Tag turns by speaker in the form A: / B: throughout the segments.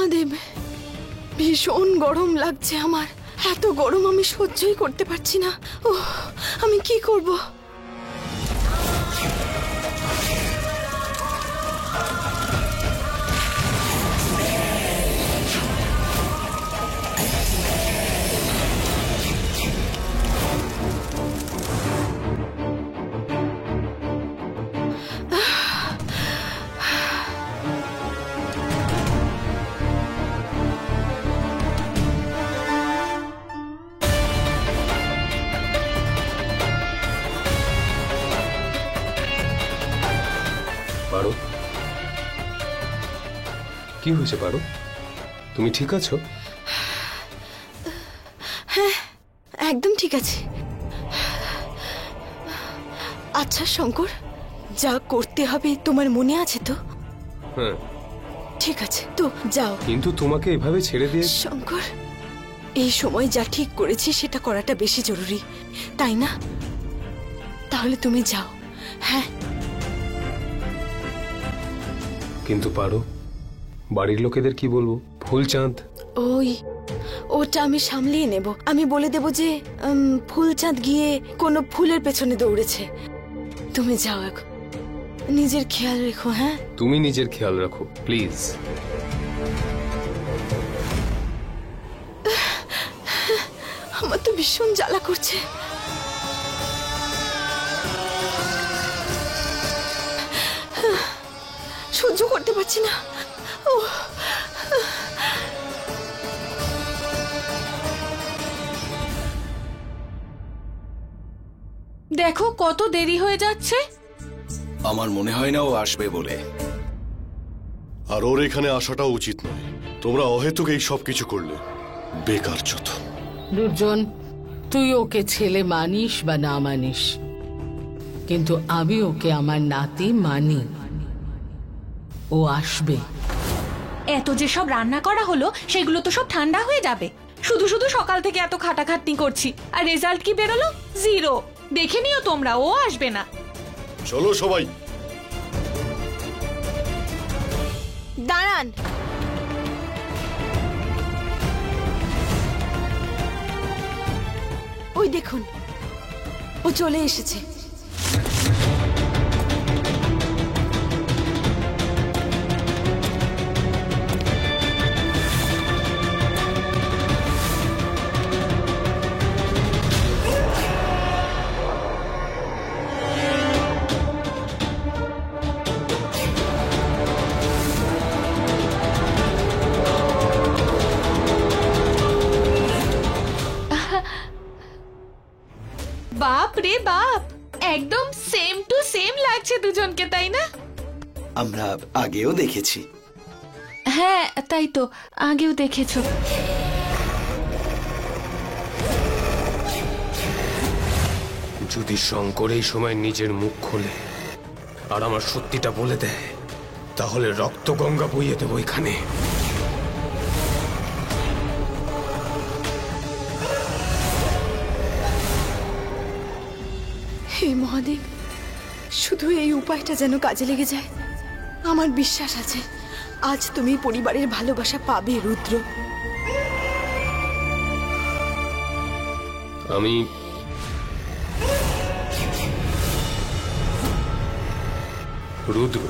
A: মহাদেব, ভীষণ গরম লাগছে আমার। এত গরম আমি সহ্যই করতে পারছি না। ওহ, আমি কি করব?
B: পারো, কি হয়েছে পারো? তুমি ঠিক আছো?
A: হ্যাঁ, একদম ঠিক আছে। আচ্ছা শঙ্কর, যা করতে হবে তোমার মনে আছে তো?
B: হ্যাঁ
A: ঠিক আছে, তো যাও।
B: কিন্তু তোমাকে এভাবে ছেড়ে দিয়ে
A: শঙ্কর, এই সময় যা ঠিক করেছি সেটা করাটা বেশি জরুরি, তাই না? তাহলে তুমি যাও। হ্যাঁ।
B: কিন্তু পারো, বাড়ির লোকেদের কি বলবো? ফুলচাঁদ?
A: ওটা আমি সামলিয়ে নেব। আমি বলে দেব যে ফুলচাঁদ গিয়ে কোনো ফুলের পেছনে দৌড়েছে। তুমি যাও এখন, নিজের খেয়াল রেখো। হ্যাঁ,
B: তুমি নিজের খেয়াল রাখো প্লিজ।
A: আমার তো ভীষণ জ্বালা করছে। সহ্য করতে পারছি না।
C: দেখো কত দেরি হয়ে যাচ্ছে।
D: আমার মনে হয় না ও আসবে বলে।
E: আর ওর এখানে আসাটাও উচিত নয়। তোমরা অহেতুক এই সব কিছু করলে, বেকার যত।
F: দুর্জন, তুই ওকে ছেলে মানিস বা না মানিস, কিন্তু আমি ওকে আমার নাতি মানি। ও আসবে।
C: এত যে সব রান্না করা হলো সেগুলো তো সব ঠান্ডা হয়ে যাবে। শুধু শুধু সকাল থেকে এত খাটাখাটনি করছি, আর রেজাল্ট কি বেরোলো? 0। দেখে নিও তোমরা, ও আসবে না।
E: চলো সবাই।
A: দাঁড়ান। ওই দেখুন, ও চলে এসেছে।
C: বাপ রে বাপ, একদম সেম টু সেম লাগছে দুজনকে, তাই না?
D: আমরা আগেও দেখেছি।
C: হ্যাঁ তাই তো, আগেও দেখেছো।
B: যদি শঙ্কর এই সময় নিজের মুখ খোলে আর আমার সত্যিটা বলে দেয়, তাহলে রক্ত গঙ্গা বইয়ে দেবো এখানে।
A: হে মহাদেব, শুধু এই উপায়টা যেন কাজে লেগে যায়। আমার বিশ্বাস আছে আজ তুমি পরিবারের ভালোবাসা পাবে রুদ্র।
B: আমি রুদ্র,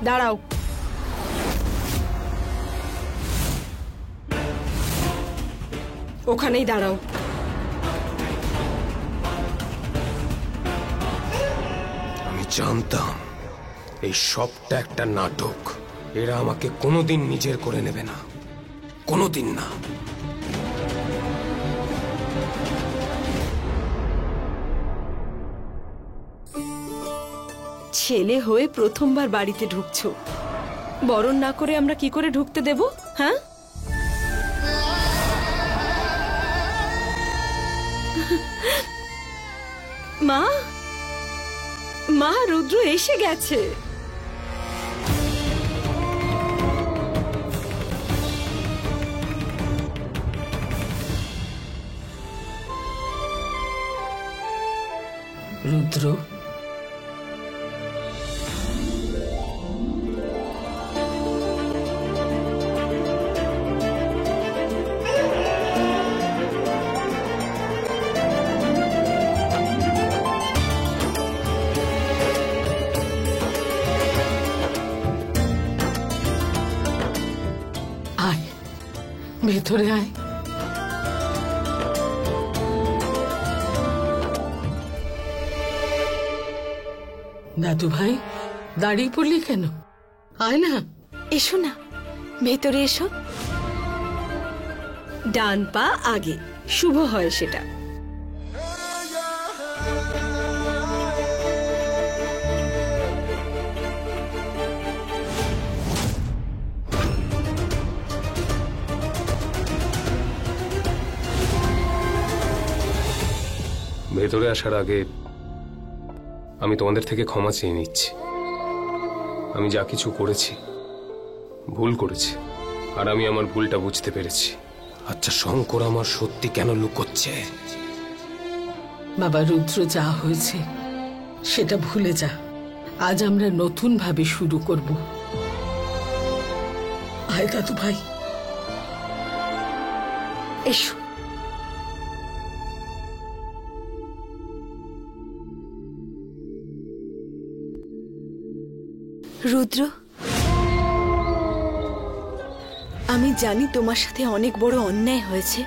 A: দাঁড়াও। ওখানেই দাঁড়াও।
B: আমি জানতাম এই সবটা একটা নাটক। এরা আমাকে কোনোদিন নিজের করে নেবে না, কোনোদিন না।
A: ছেলে হয়ে প্রথমবার বাড়িতে ঢুকছো, বরণ না করে আমরা কি করে ঢুকতে দেব? হ্যাঁ, মা, মা, রুদ্র এসে গেছে।
F: রুদ্র, আয়, ভেতরে আয়। দাদু ভাই, দাঁড়িয়ে পড়লি কেন? আয় না।
A: এসো না, ভেতরে এসো।
G: ডান পা আগে, শুভ হয় সেটা।
B: ভেতরে আসার আগে আমি তোমাদের থেকে ক্ষমা চেয়ে নিচ্ছি। আমি যা কিছু করেছি ভুল করেছি, আর আমি আমার ভুলটা বুঝতে পেরেছি। আচ্ছা শঙ্কর আমার সত্যি কেন লুকোচ্ছে?
F: বাবা রুদ্র, যা হয়েছে সেটা ভুলে যা। আজ আমরা নতুন ভাবে শুরু করব। আয় দাদু ভাই,
A: এসো। রুদ্র, আমি জানি তোমার সাথে অনেক বড় অন্যায় হয়েছে,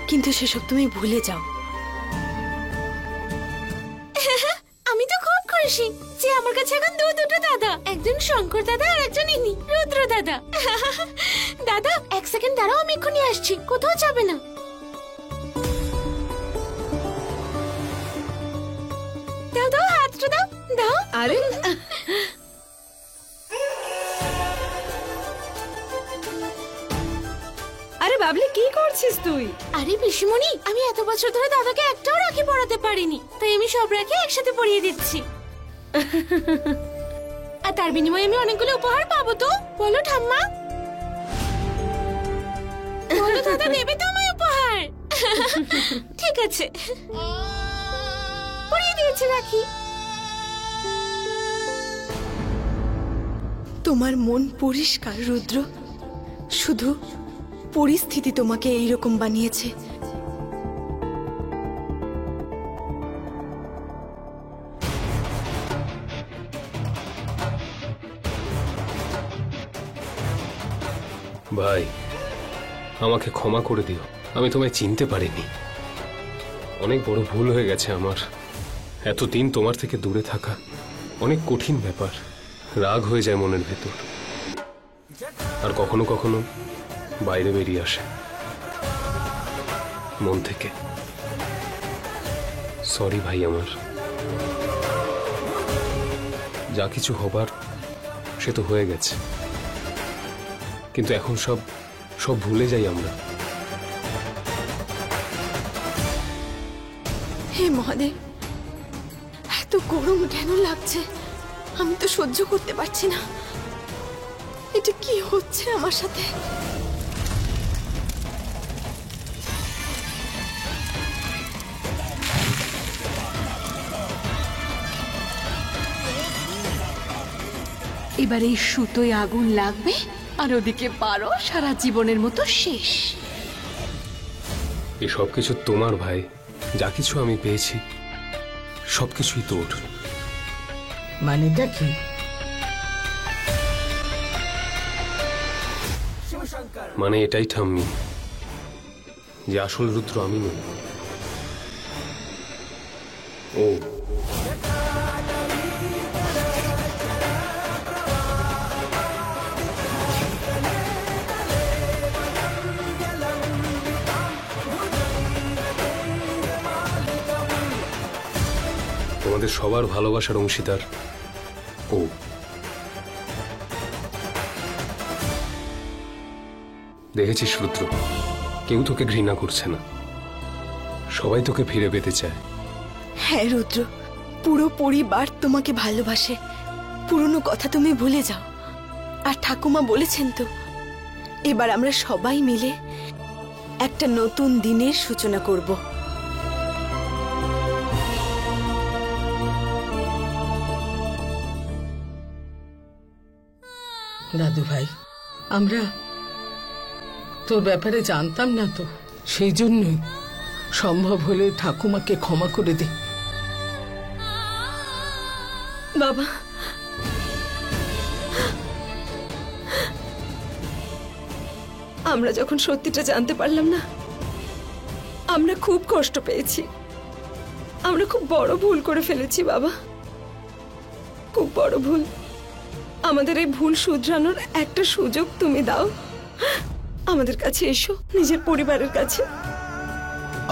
A: কিন্তু সেসব তুমি ভুলে যাও।
G: আমি তো খুব খুশি যে আমার কাছে এখন দুটো দাদা, একজন শঙ্কর দাদা আর একজন ইনি রুদ্র দাদা। দাদা এক সেকেন্ড দাঁড়াও, আমি এক্ষুনি আসছি, কোথাও যাবে না। দাও দাও, হাতটা দাও দাও। আরে আরে বাবলি, কি করছিস তুই? আরে পিসিমণি, আমি এত বছর ধরে দাদাকে একটাও রাখি পরাতে পারিনি, তাই আমি সব রাখি একসাথে পরিয়ে দিচ্ছি। আর তার বিনিময়ে আমি অনেকগুলো উপহার পাবো তো? বলো ঠাম্মা, বলো দাদা দেবে তো আমায় উপহার? ঠিক আছে, পরিয়ে দিয়েছি রাখি।
A: তোমার মন পরিষ্কার রুদ্র, শুধু পরিস্থিতি তোমাকে এইরকম বানিয়েছে।
B: ভাই, আমাকে ক্ষমা করে দিও, আমি তোমায় চিনতে পারিনি। অনেক বড় ভুল হয়ে গেছে আমার। এতদিন তোমার থেকে দূরে থাকা অনেক কঠিন ব্যাপার। রাগ হয়ে যায় মনের ভেতর, আর কখনো কখনো বাইরে বেরিয়ে আসে মন থেকে। সরি ভাই, আমার যা কিছু হবার সে তো হয়ে গেছে, কিন্তু এখন সব ভুলে যাই আমরা।
A: হে মহাদেব, এত গরম কেন লাগছে? আমি তো সহ্য করতে পারছি না। এটা কি হচ্ছে আমার সাথে?
H: এবার এই সুতোয় আগুন লাগবে, আর ওদিকে পারো সারা জীবনের মতো শেষ।
B: এই সবকিছু তোমার ভাই। যা কিছু আমি পেয়েছি সবকিছুই তোর।
F: মানেটা কি?
B: মানে এটাই ঠাম্মি, যে আসল রুদ্র আমি নই, ও। তোমাদের সবার ভালোবাসার অংশীদার ও। দেখেছিস রুদ্র, কেউ তোকে ঘৃণা করছে না, সবাই তোকে ফিরে পেতে চায়।
A: হ্যাঁ রুদ্র, পুরো পরিবার তোমাকে ভালোবাসে। পুরনো কথা তুমি ভুলে যাও। আর ঠাকুমা বলেছেন তো, এবার আমরা সবাই মিলে একটা নতুন দিনের সূচনা করব।
F: দাদু ভাই, আমরা তোর ব্যাপারে জানতাম না তো, সেই জন্যই সম্ভব হলে ঠাকুমাকে ক্ষমা করে দে।
A: বাবা, আমরা যখন সত্যিটা জানতে পারলাম না, আমরা খুব কষ্ট পেয়েছি। আমরা খুব বড় ভুল করে ফেলেছি বাবা, খুব বড় ভুল। আমাদের এই ভুল শুধরানোর একটা সুযোগ তুমি দাও। আমাদের কাছে এসো, নিজের পরিবারের কাছে।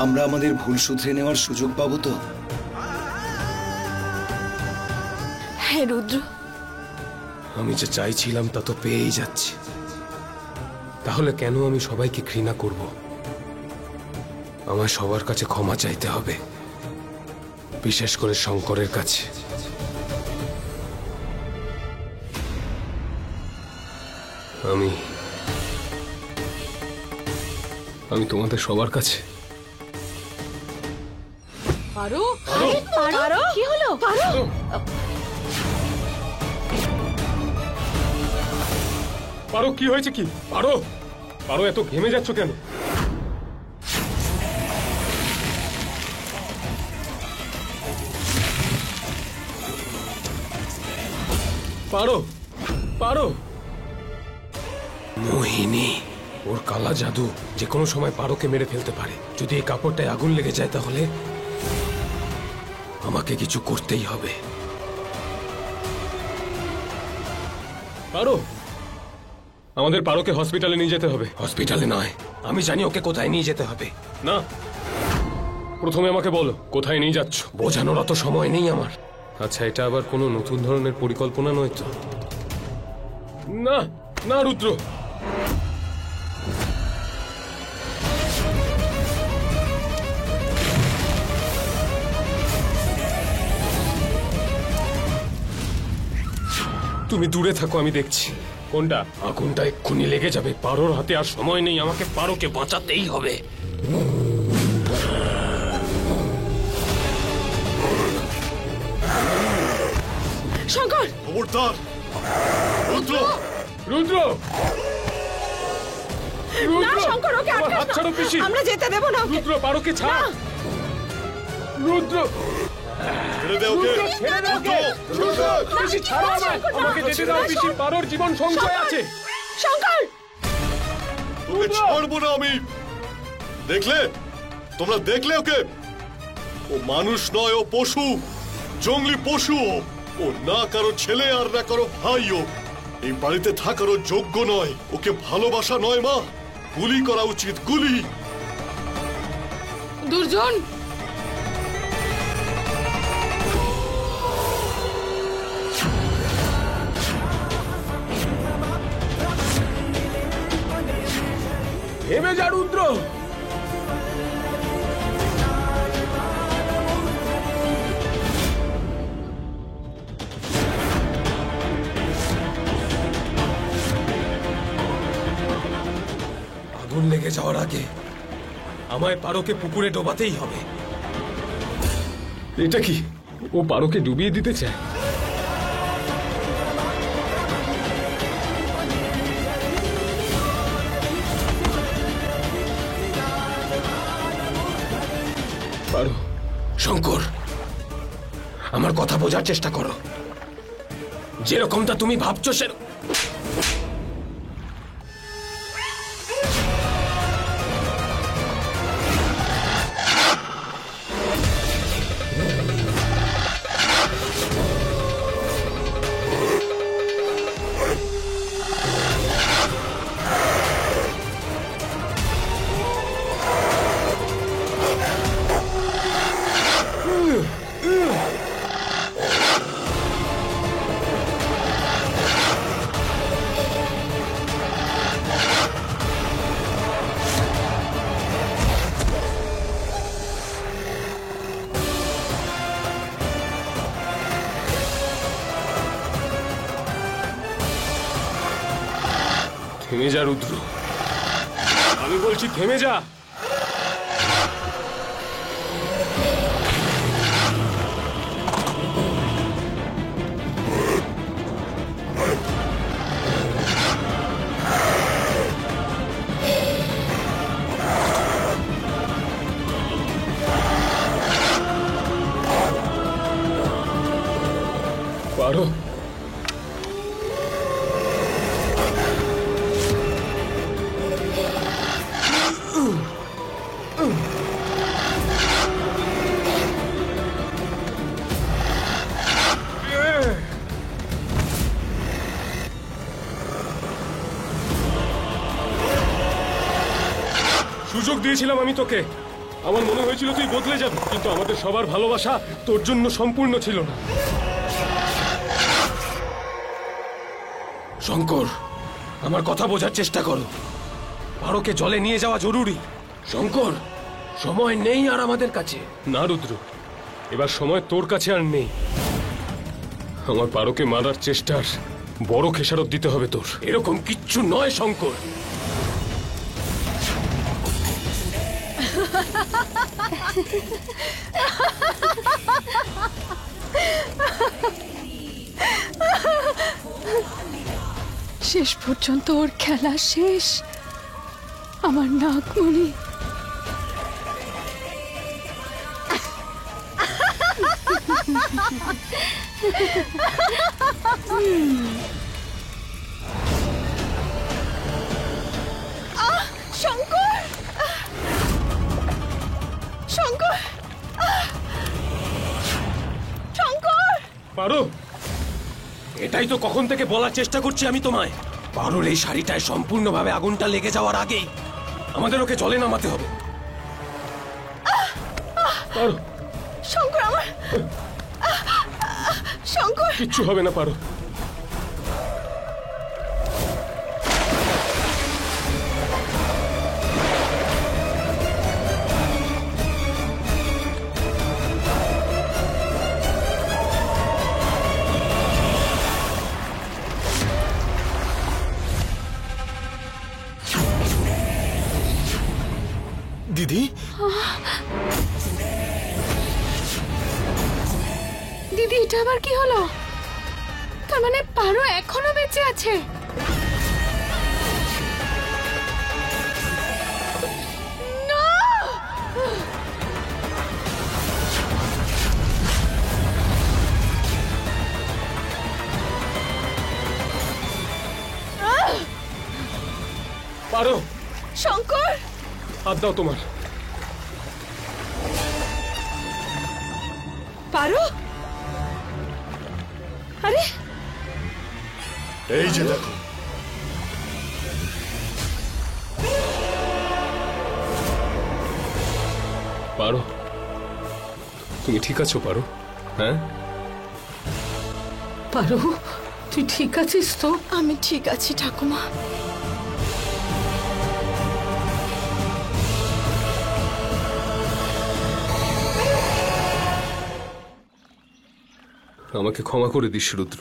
D: আমরা আমাদের ভুল শুধরে নেওয়ার সুযোগ পাবো তো?
A: হ্যাঁ রুদ্র,
B: আমি যে চাইছিলাম তা তো পেয়েই যাচ্ছি। তাহলে কেন আমি সবাইকে ঘৃণা করব? আমার সবার কাছে ক্ষমা চাইতে হবে, বিশেষ করে শঙ্করের কাছে। আমি তোমাদের সবার কাছে।
F: পারো
C: পারো কি হলো?
B: পারো, কি হয়েছে? কি পারো? পারো, এত ঘেমে যাচ্ছ কেন? পারো, পারো। মোহিনী, ওর কালা জাদু যে কোনো সময় পারোকে মেরে ফেলতে পারে। যদি এই কাপড়টায় আগুন লেগে যায় তাহলে আমাকে কিছু করতেই হবে। পারো, আমাদের পারোকে হসপিটালে নিয়ে যেতে হবে। হসপিটালে নয়, আমি জানি ওকে কোথায় নিয়ে যেতে হবে। না, প্রথমে আমাকে বলো কোথায় নিয়ে যাচ্ছ। বোঝানোর অত সময় নেই আমার। আচ্ছা, এটা আবার কোনো নতুন ধরনের পরিকল্পনা নয় তো? না না রুদ্র, তুমি দূরে থাকো, আমি দেখছি। কোনটা? আগুনটা এক্ষুনি লেগে যাবে। পারোর হাতে আর সময় নেই, আমাকে পারোকে বাঁচাতেই হবে।
A: শঙ্কর!
E: খবরদার! রুদ্র!
B: রুদ্র!
A: না শঙ্কর, ওকে
B: আমার
A: আটকাস
B: হাত
A: না।
B: ছাড়ো পিসি।
A: আমরা যেতে দেব না ওকে।
B: রুদ্র, পারোকে ছাড়। রুদ্র!
E: ছেড়ে দে ওকে!
B: ছেড়ে দাও ওকে! রুদ্র! পিসি ছাড়ো আমায়! আমাকে যেতে দাও পিসি, পারোর জীবন সংশয় আছে।
A: শঙ্কর!
E: ওকে ছাড়বো না আমি। দেখলে? তোমরা দেখলে ওকে? ও মানুষ নয়, ও পশু, জঙ্গলি পশু। ও না কারো ছেলে আর না কারো ভাই। ও এই বাড়িতে থাকারও যোগ্য নয়। ওকে ভালোবাসা নয় মা, গুলি করা উচিত, গুলি।
F: দুর্জন!
B: থেমে যা রুদ্র! আগুন লেগে যাওয়ার আগে আমায় পারোকে পুকুরে ডোবাতেই হবে। এটা কি? ও পারোকে ডুবিয়ে দিতে চায়? পারো, শঙ্কর, আমার কথা বোঝার চেষ্টা করো। যেরকমটা তুমি ভাবছো সেরকম থেমে যা রুদ্র, আমি বলছি থেমে যা। সুযোগ দিয়েছিলাম আমি তোকে। আমার মনে হয়েছিল তুই বদলে যাবি, কিন্তু আমাদের সবার ভালোবাসা তোর জন্য সম্পূর্ণ ছিল না। শঙ্কর, আমার কথা বোঝার চেষ্টা করো। পারোকে জলে নিয়ে যাওয়া জরুরি। শঙ্কর, সময় নেই আর আমাদের কাছে। না রুদ্র, এবার সময় তোর কাছে আর নেই। আমার পারোকে মারার চেষ্টার বড় খেসারত দিতে হবে তোর। এরকম কিচ্ছু নয় শঙ্কর।
H: শেষ পর্যন্ত ওর খেলা শেষ। আমার নাগমণি।
G: শঙ্কর, শঙ্কর, শঙ্কর!
B: পারো, এটাই তো কখন থেকে বলার চেষ্টা করছি আমি তোমায়। পারোর এই শাড়িটায় সম্পূর্ণভাবে আগুনটা লেগে যাওয়ার আগেই আমাদের ওকে জলে নামাতে হবে। পারো,
G: শঙ্কর, আমার শঙ্কর!
B: কিচ্ছু হবে না পারো।
E: দিদি,
G: দিদি, এটা আবার কি হলো? তার মানে পারো এখনো বেঁচে আছে? না!
B: পারো,
G: শঙ্কর!
B: হাত দাও তোমার।
A: পারো? আরে,
E: এই যে দেখো।
B: পারো, তুমি ঠিক আছো পারো? হ্যাঁ
F: পারো, তুই ঠিক আছিস তো?
A: আমি ঠিক আছি ঠাকুমা।
B: আমাকে ক্ষমা করে দিস রুদ্র।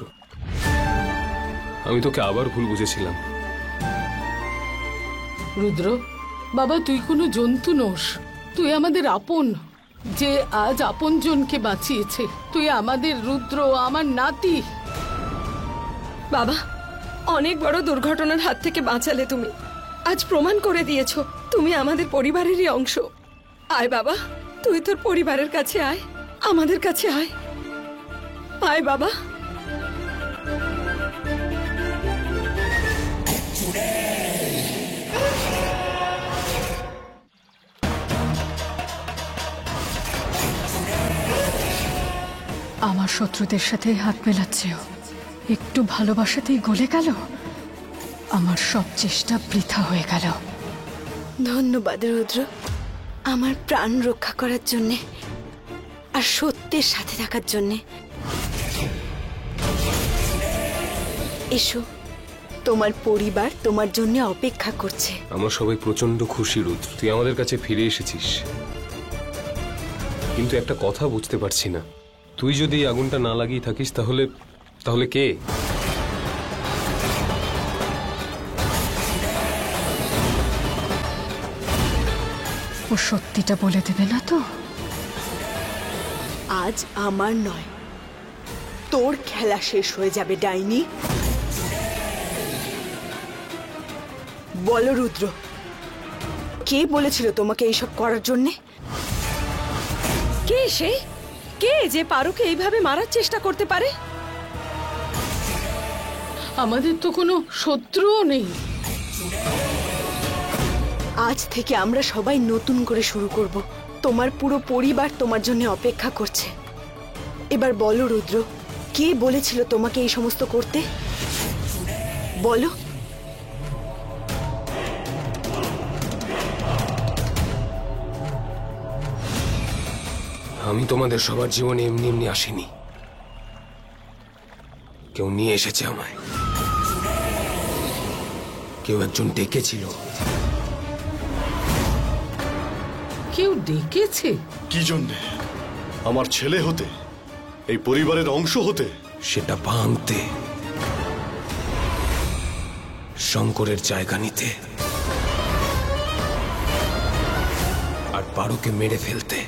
B: আমি তোকে আবার ভুল বুঝেছিলাম।
F: রুদ্র বাবা, তুই কোনো জন্তু নোস। তুই আমাদের আপন, যে আজ আপন জনকে বাঁচিয়েছে। তুই আমাদের রুদ্র, আমার নাতি।
A: বাবা, অনেক বড় দুর্ঘটনার হাত থেকে বাঁচালে তুমি। আজ প্রমাণ করে দিয়েছো তুমি আমাদের পরিবারেরই অংশ। আয় বাবা, তুই তোর পরিবারের কাছে আয়, আমাদের কাছে আয়। আয় বাবা।
H: আমার শত্রুদের সাথে হাত মেলাচ্ছে ও। একটু ভালোবাসাতেই গলে গেল। আমার সব চেষ্টা বৃথা হয়ে গেল।
G: ধন্যবাদ রুদ্র, আমার প্রাণ রক্ষা করার জন্যে আর সত্যের সাথে থাকার জন্যে। এসো, তোমার পরিবার তোমার জন্য অপেক্ষা করছে।
B: আমরা সবাই প্রচন্ড খুশি রুদ্র, তুই আমাদের কাছে ফিরে এসেছিস। কিন্তু একটা কথা বুঝতে পারছি না, তুই যদি এই আগুনটা না লাগিয়ে থাকিস তাহলে তাহলে কে?
H: ও সত্যিটা বলে দেবে না তো?
G: আজ আমার নয়, তোর খেলা শেষ হয়ে যাবে ডাইনি। বলো রুদ্র, কে বলেছিল তোমাকে এইসব করার জন্যে?
A: কে সে? কে যে পারোকে এইভাবে মারার চেষ্টা করতে পারে?
F: আমাদের তো কোনো শত্রুও নেই।
G: আজ থেকে আমরা সবাই নতুন করে শুরু করব। তোমার পুরো পরিবার তোমার জন্য অপেক্ষা করছে। এবার বলো রুদ্র, কে বলেছিল তোমাকে এই সমস্ত করতে? বলো।
B: আমি তোমাদের সবার জীবনে এমনি এমনি আসিনি, কেউ নিয়ে এসেছে আমায়, কেউ একজন ডেকেছিল।
F: কেউ ডেকেছে?
E: কি জন্যে? আমার ছেলে হতে, এই পরিবারের অংশ হতে?
B: সেটা ভাঙতে, শঙ্করের জায়গা নিতে, আর পারুকে মেরে ফেলতে।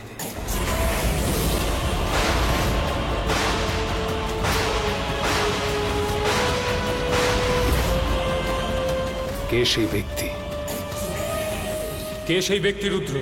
B: কে সেই ব্যক্তি?
I: কে সেই ব্যক্তি রুদ্র?